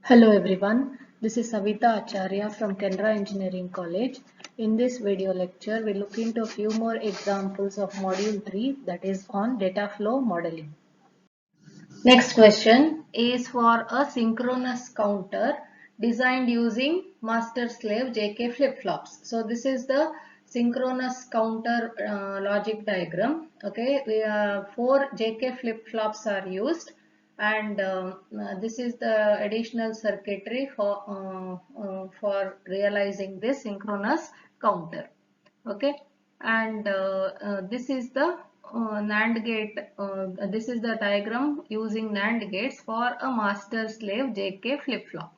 Hello everyone, this is Savita Acharya from Canara Engineering College. In this video lecture, we look into a few more examples of Module 3, that is on data flow modeling. Next question is for a synchronous counter designed using master-slave JK flip-flops. So this is the synchronous counter logic diagram. Okay, we have 4 JK flip-flops are used, and this is the additional circuitry for realizing this synchronous counter. Okay, and this is the NAND gate. This is the diagram using NAND gates for a master slave JK flip-flop.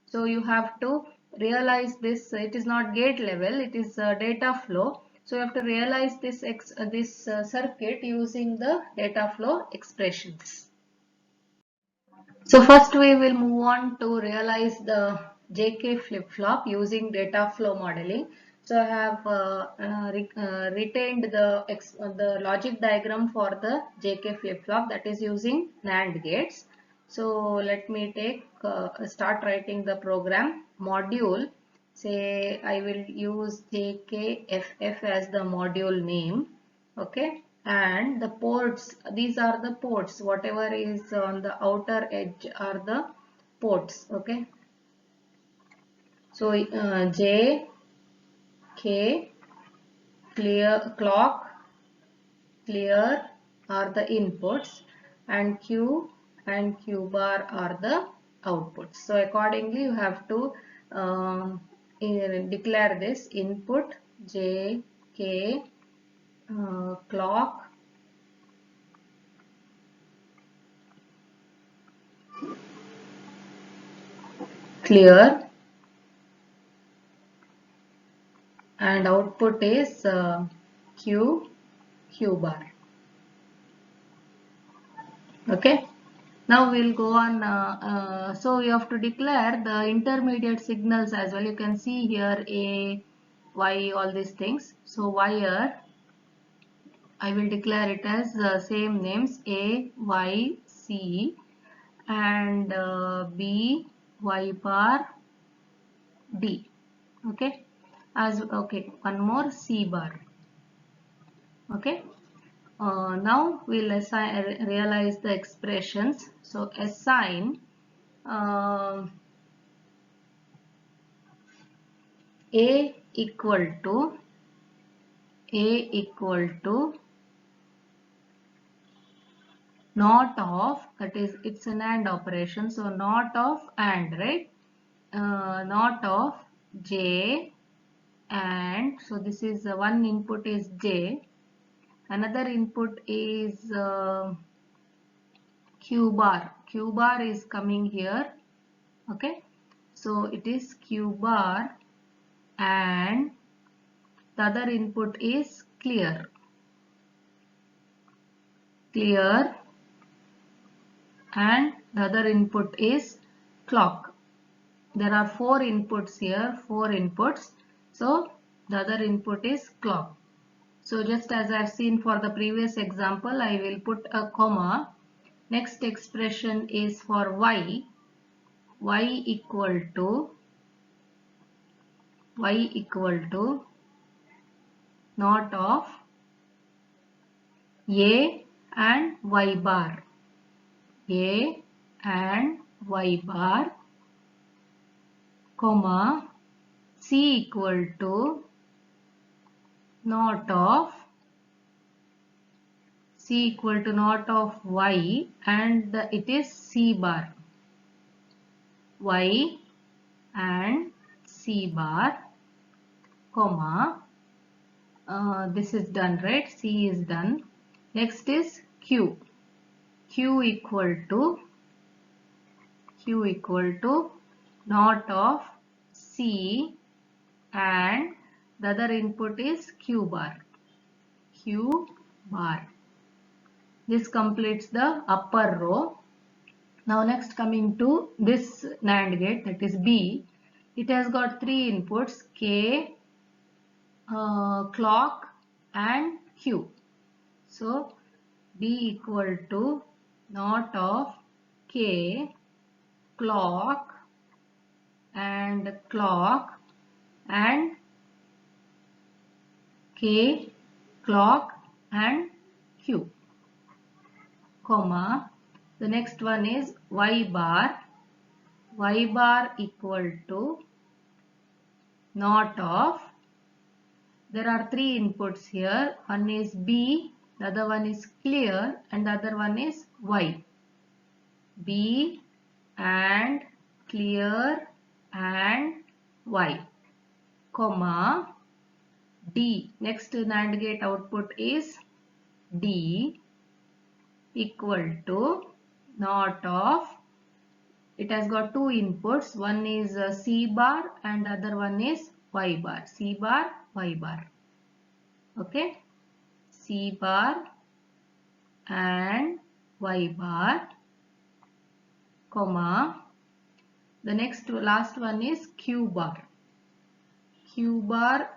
So you have to realize this. It is not gate level, it is data flow. So you have to realize this circuit using the data flow expressions. So first we will move on to realize the JK flip-flop using data flow modeling. So I have retained the logic diagram for the JK flip-flop, that is using NAND gates. So let me start writing the program module. Say I will use JKFF as the module name. Okay, and the ports, these are the ports, whatever is on the outer edge are the ports. Okay, so J, K, clear, clock, clear are the inputs, and Q and Q bar are the outputs. So accordingly you have to declare this input J, K, clock, clear, and output is Q bar. Okay, now we'll go on. So you have to declare the intermediate signals as well. You can see here A, Y, all these things. So wire, I will declare it as same names A, Y, C, and B, Y bar, D. Okay, okay, one more C bar. Okay, now we'll realize the expressions. So assign A equal to not of, that is it's an AND operation, so not of AND, right? Not of J and, so this is one input is J, another input is Q bar. Q bar is coming here. Okay, so it is Q bar, and the other input is clear, and the other input is clock. There are 4 inputs here, 4 inputs. So the other input is clock. So just as I have seen for the previous example, I will put a comma. Next expression is for Y. Y equal to not of A and Y bar. A and Y bar, comma, C equal to not of Y, and it is C bar. Y and C bar, comma, this is done, right? C is done. Next is Q. Q equal to not of C, and the other input is Q bar. This completes the upper row. Now next, coming to this NAND gate, that is B. It has got 3 inputs, K, clock and Q. So B equal to naught of K clock and K clock and Q, comma, the next one is y bar equal to naught of, there are three inputs here, one is B, the other one is clear and the other one is Y. B and clear and Y, comma, D, next NAND gate output is D equal to naught of, it has got two inputs, one is C bar and other one is Y bar, C bar, Y bar. Okay, C bar and Y bar, comma, the next last one is Q bar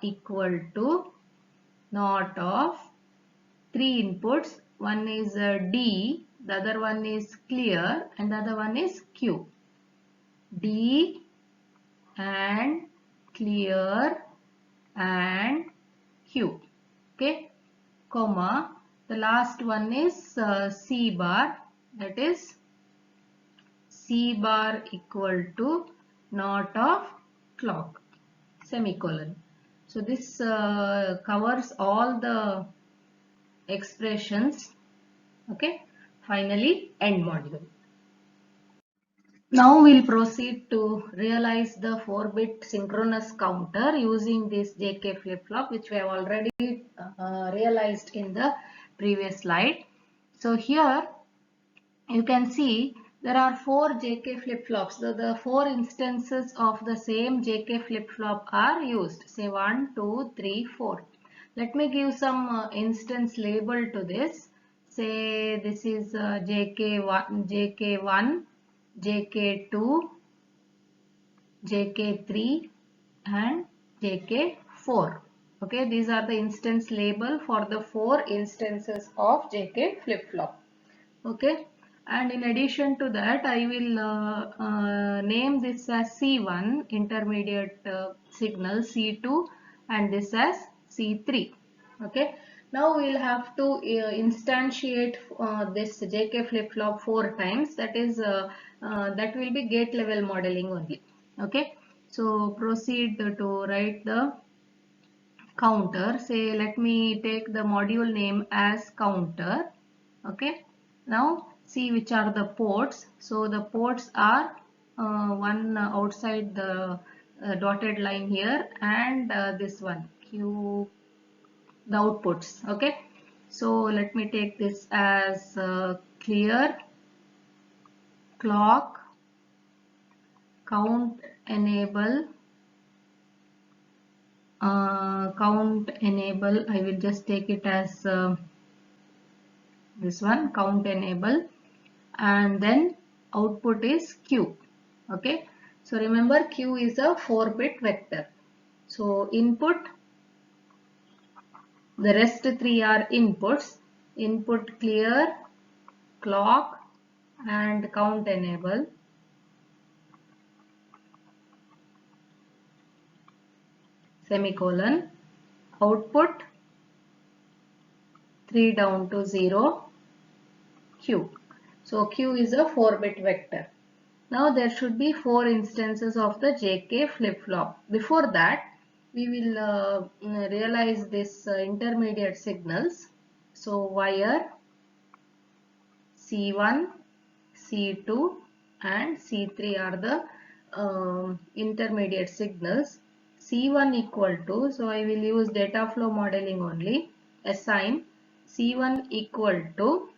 equal to naught of three inputs, one is D, the other one is clear and the other one is Q. D and clear and Q, okay, comma, the last one is C bar, that is C bar equal to naught of clock, semicolon. So this covers all the expressions. Okay, finally end module. Now we'll proceed to realize the 4-bit synchronous counter using this JK flip-flop, which we have already realized in the previous slide. So here you can see there are 4 JK flip-flops. The 4 instances of the same JK flip-flop are used. Say 1, 2, 3, 4. Let me give some instance label to this. Say this is JK1, JK2, JK3 and JK4. Okay, these are the instance label for the 4 instances of JK flip-flop. Okay, and in addition to that I will name this as C1 intermediate signal, C2 and this as C3. Okay, now we will have to instantiate this JK flip-flop 4 times, that is that will be gate level modeling only. Okay, so proceed to write the counter. Say let me take the module name as counter. Okay, now see which are the ports. So the ports are one outside the dotted line here and this one Q, the outputs. Okay, so let me take this as clear, clock, count enable, I will just take it as this one, count enable, and then output is Q. Okay, so remember Q is a 4-bit vector. So input, the rest 3 are inputs, input clear, clock and count enable. Semicolon, output 3 down to 0, Q. So Q is a 4-bit vector. Now there should be 4 instances of the JK flip-flop. Before that, we will realize this intermediate signals. So wire C1, C2 and C3 are the intermediate signals. C1 equal to, so I will use data flow modeling only, assign C1 equal to,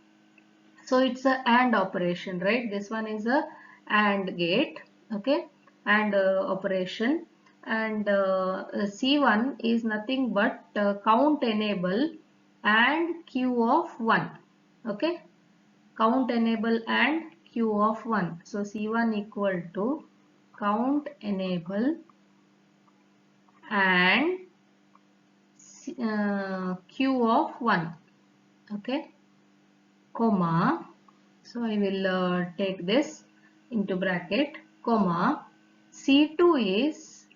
so it's a AND operation, right? This one is a AND gate, okay, AND operation, and C1 is nothing but count enable and Q of 1, okay, count enable and Q of 1. So C1 equal to count enable and q of 1. Okay, comma, so I will take this into bracket, comma, C2 is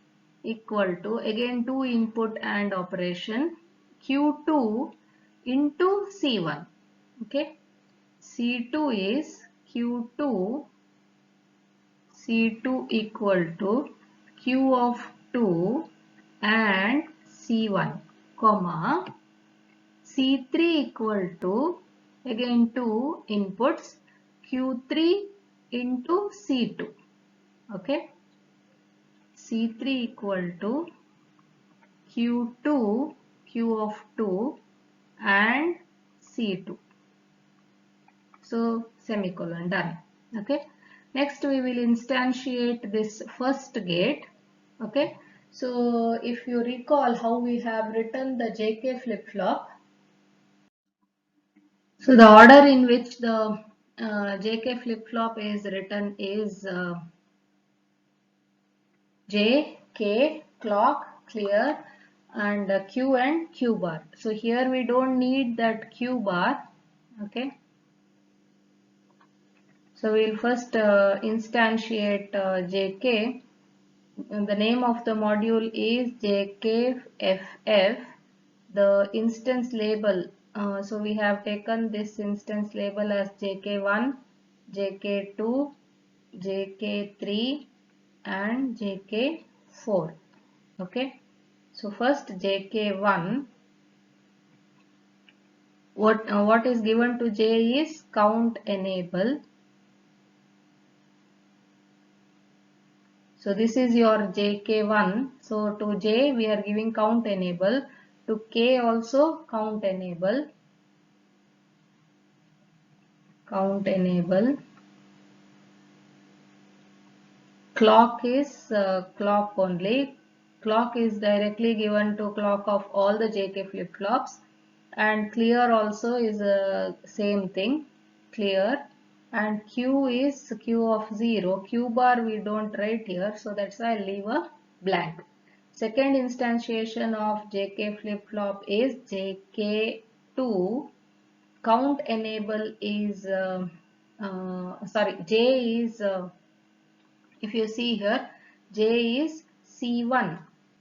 equal to, again 2 input and operation, Q2 into C1. Okay, C2 is Q2, C2 equal to Q of 2 and C1, comma, C3 equal to, again 2 inputs, Q3 into C2. Okay, C3 equal to Q2, Q of 2 and C2. So semicolon, done. Okay, next we will instantiate this first gate. Okay, so if you recall how we have written the JK flip-flop, so the order in which the JK flip-flop is written is J, K, clock, clear, and Q and Q bar. So here we don't need that Q bar. Okay. So we'll first instantiate JK. And the name of the module is JKFF. The instance label. So we have taken this instance label as JK1, JK2, JK3 and JK4. Okay. So first JK1. What is given to J is count enable. So this is your JK1. So to J we are giving count enable. To K also count enable. Count enable. Clock is clock only. Clock is directly given to clock of all the JK flip-flops. And clear also is same thing. Clear. And Q is Q of 0. Q bar we don't write here. So that's why I'll leave a blank. Second instantiation of JK flip-flop is JK2. Count enable is, J is, if you see here, J is C1.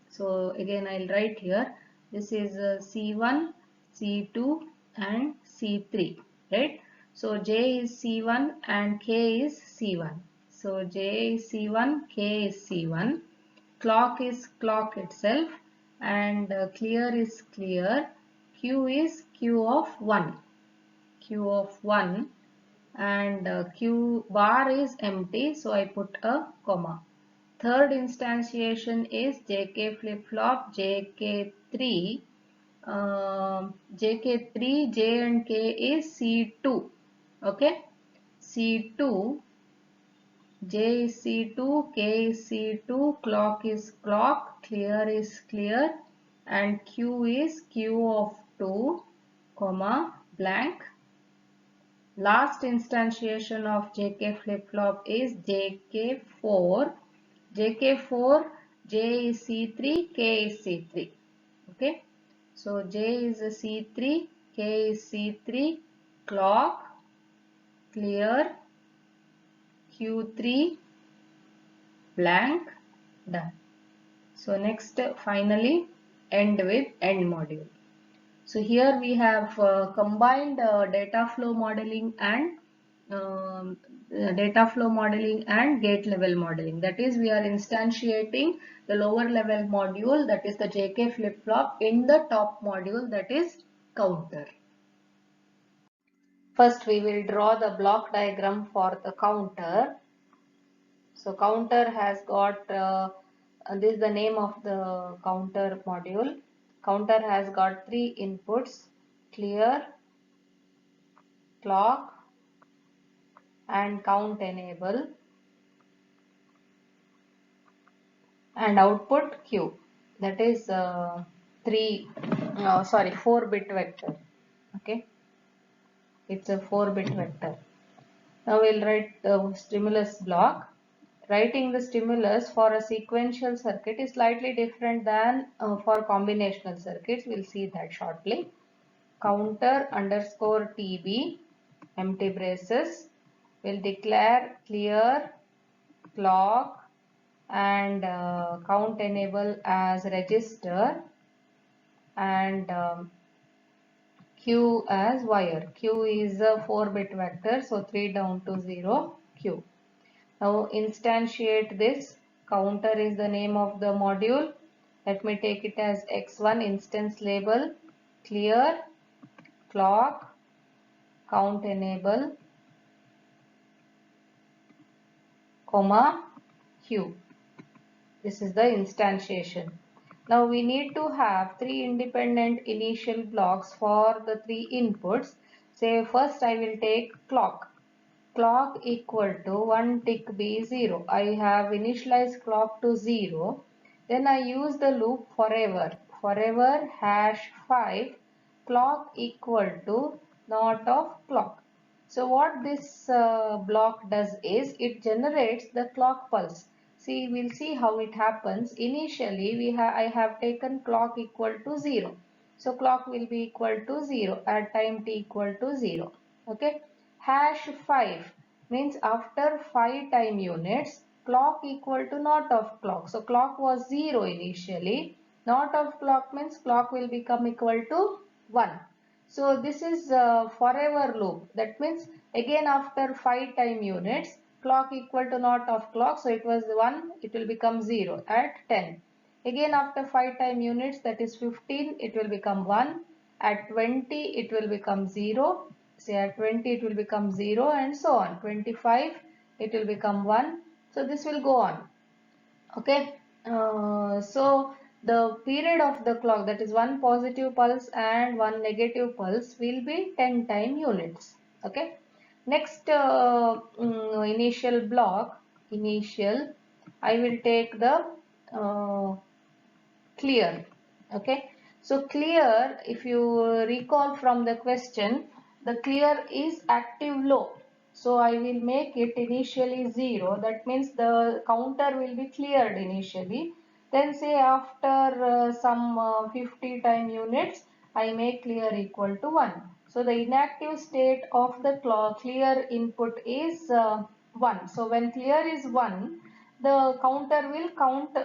So again I'll write here, this is C1, C2 and C3, right? So J is C1 and K is C1. So J is C1, K is C1. Clock is clock itself and clear is clear. Q is Q of 1. Q of 1 and Q bar is empty, so I put a comma. Third instantiation is JK flip-flop JK3. JK3, J and K is C2. Okay, C2, J is C2, K is C2, clock is clock, clear is clear, and Q is Q of 2, comma, blank. Last instantiation of JK flip-flop is JK4. JK4, J is C3, K is C3. Okay. So J is a C3, K is C3, clock, clear, Q3, blank, done. So next finally end with end module. So here we have combined data flow modeling and gate level modeling. That is, we are instantiating the lower level module, that is the JK flip-flop, in the top module, that is counter. First we will draw the block diagram for the counter. So counter has got, this is the name of the counter module. Counter has got 3 inputs, clear, clock and count enable, and output Q, that is 4-bit vector. Okay, it's a 4-bit vector. Now we'll write the stimulus block. writing the stimulus for a sequential circuit is slightly different than for combinational circuits. We'll see that shortly. Counter underscore TB, empty braces, will declare clear, clock, and count enable as register, and Q as wire. Q is a 4-bit vector, so 3 down to 0, Q. Now instantiate this. Counter is the name of the module. Let me take it as X1 instance label, clear, clock, count enable, comma, Q. This is the instantiation. Now we need to have 3 independent initial blocks for the 3 inputs. Say first I will take clock. Clock equal to 1 tick B 0. I have initialized clock to 0. Then I use the loop forever. Forever hash 5 clock equal to not of clock. So what this block does is it generates the clock pulse. See, we'll see how it happens. Initially, I have taken clock equal to 0. So clock will be equal to 0 at time t equal to 0. Okay. Hash 5 means after 5 time units, clock equal to not of clock. So clock was 0 initially. Not of clock means clock will become equal to 1. So this is a forever loop. That means again after 5 time units, clock equal to not of clock. So it was 1, it will become 0 at 10. Again after 5 time units, that is 15, it will become 1. At 20, it will become 0. Say at 20, it will become 0 and so on. 25, it will become 1. So this will go on. Okay, so the period of the clock, that is one positive pulse and one negative pulse, will be 10 time units. Okay, next initial block, I will take the clear. Okay, so clear, if you recall from the question, the clear is active low. So I will make it initially 0. That means the counter will be cleared initially. Then say after some 50 time units, I make clear equal to 1. So the inactive state of the clear input is 1. So when clear is 1, the counter will count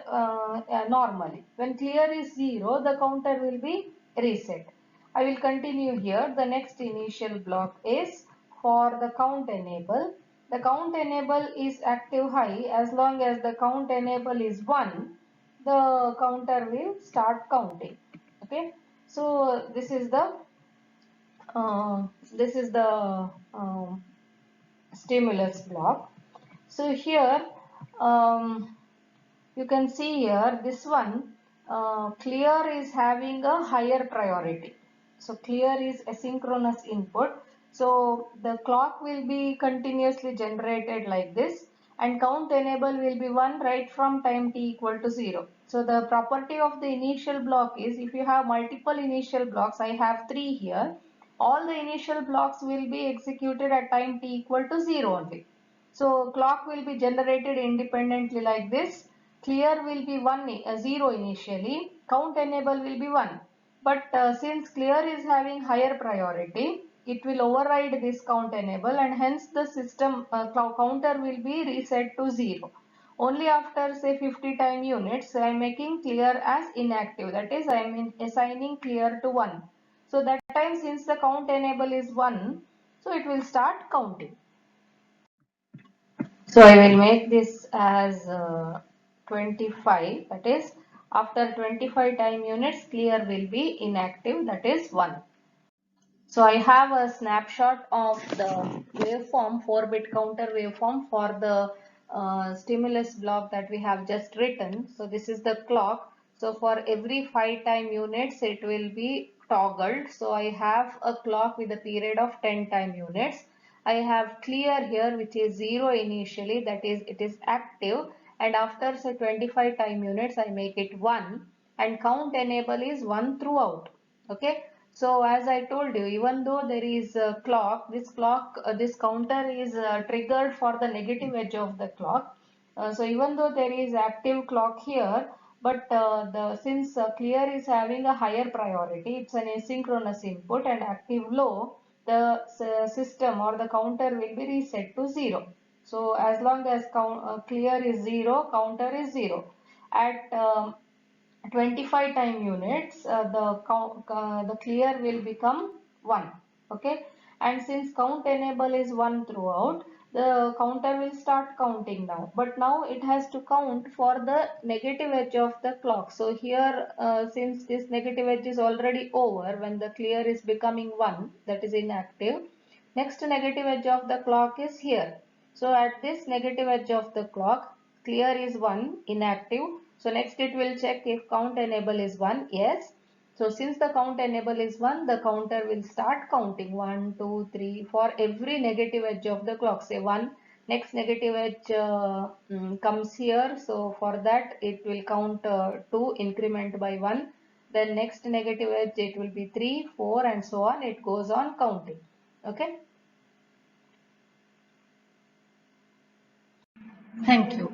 normally. When clear is 0, the counter will be reset. I will continue here. The next initial block is for the count enable. The count enable is active high. As long as the count enable is 1, the counter will start counting. Okay. So this is the stimulus block. So here you can see here this one clear is having a higher priority. So clear is asynchronous input. So the clock will be continuously generated like this, and count enable will be 1 right from time t equal to 0. So the property of the initial block is, if you have multiple initial blocks, I have 3 here, all the initial blocks will be executed at time t equal to 0 only. So clock will be generated independently like this. Clear will be 0 initially. Count enable will be 1. But since clear is having higher priority, it will override this count enable, and hence the system counter will be reset to 0. Only after say 50 time units, I am making clear as inactive. That is, I am assigning clear to 1. So that time, since the count enable is 1, so it will start counting. So I will make this as 25, that is after 25 time units clear will be inactive, that is 1. So I have a snapshot of the waveform, 4-bit counter waveform for the stimulus block that we have just written. So this is the clock. So for every 5 time units it will be toggled. So I have a clock with a period of 10 time units. I have clear here, which is 0 initially, that is it is active, and after say 25 time units I make it 1, and count enable is 1 throughout. Okay. So as I told you, even though there is a clock, this counter is triggered for the negative edge of the clock. So even though there is active clock here, but since clear is having a higher priority, it's an asynchronous input, and active low, the system or the counter will be reset to 0. So as long as clear is 0, counter is 0. At 25 time units, the clear will become 1. Okay, and since count enable is 1 throughout, the counter will start counting now, but now it has to count for the negative edge of the clock. So here, since this negative edge is already over when the clear is becoming 1, that is inactive, next negative edge of the clock is here. So at this negative edge of the clock, clear is 1, inactive. So next it will check if count enable is 1. Yes. So since the count enable is 1, the counter will start counting 1, 2, 3 for every negative edge of the clock. Say 1, next negative edge comes here. So for that it will count 2, increment by 1. Then next negative edge it will be 3, 4 and so on. It goes on counting. Okay. Thank you.